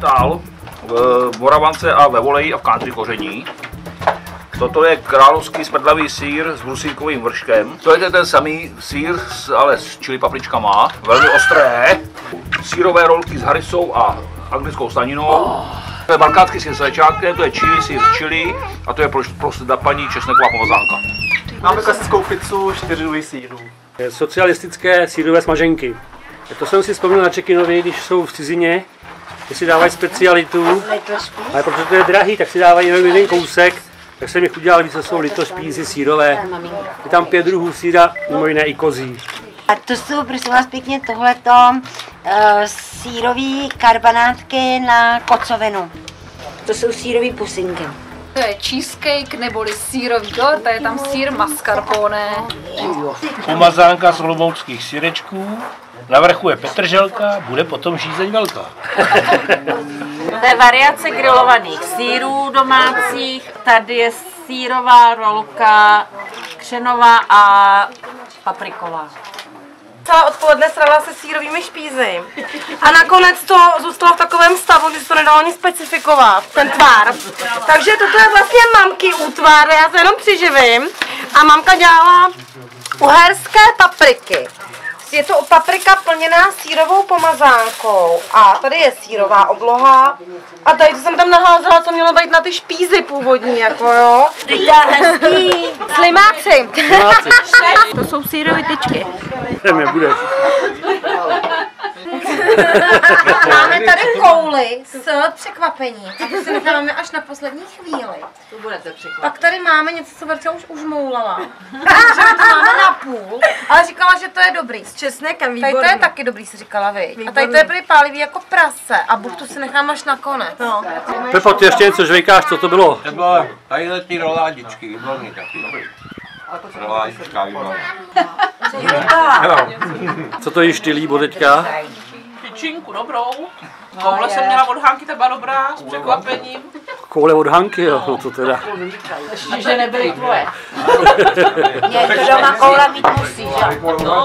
Tál v Moravance a ve Voleji a v Kádři koření. Toto je královský smrdlavý sýr s brusínkovým vrškem. To je ten samý sýr, ale s chili papričkama, velmi ostré. Sýrové rolky s harisou a anglickou slaninou. To je balkánský sýr s lečátkem, to je chili sýr s chili a to je pro paní česneková pomazánka. Máme klasickou pizzu, 4 druhy sýrů. Socialistické sýrové smaženky. To jsem si vzpomněl na Čekinovi, když jsou v cizině, že si dávají specialitu, ale protože to je drahý, tak si dávají jenom jeden kousek, tak jsem jich udělal víc, co jsou litošpízy sýrové. Je tam 5 druhů sýra, mimo jiné i kozí. A to jsou, prosím vás pěkně, tohleto sýrový karbanátky na kocovinu. To jsou sýrový pusinky. To je cheesecake neboli sýrový dort, a je tam sýr mascarpone. Pomazánka z olomouckých syrečků, na vrchu je petrželka, bude potom žízeň velká. To je variace grilovaných sýrů domácích, tady je sýrová rolka, křenová a papriková. Celé odpoledne strávila se sýrovými špízy a nakonec to zůstalo v takovém stavu, že se to nedalo ani specifikovat, ten tvar. Takže toto je vlastně mamky útvar, já se jenom přiživím a mamka dělala uherské papriky. Je to paprika plněná sýrovou pomazánkou a tady je sýrová obloha a tady to jsem tam naházela, co mělo být na ty špízy původní, jako jo. Hezký. Slimáci. To jsou sýrové tyčky. Nebude. Máme tady kouli s překvapením a to si necháme až na poslední chvíli. To budete překvapit. Pak tady máme něco, co Verča už moulala. Takže to máme na půl, ale říkala, že to je dobrý. S česnekem, výborný. Tady to je taky dobrý, si říkala vy. A tady to je prý pálivý jako prase a buchtu si nechám až nakonec. No. Pepo, ty ještě něco žvejkáš, co to bylo? To bylo tadyhle ty roládičky, výborný taky. Roládička, výborný. Co to jíš ty, Líbo, teďka? Tyčinku dobrou. Koule jsem měla od Hanky, ta byla dobrá, s překvapením. Koule od Hanky, jo, no to teda. Ještě, že nebyly tvoje. Je to doma koule mít musí, že? No.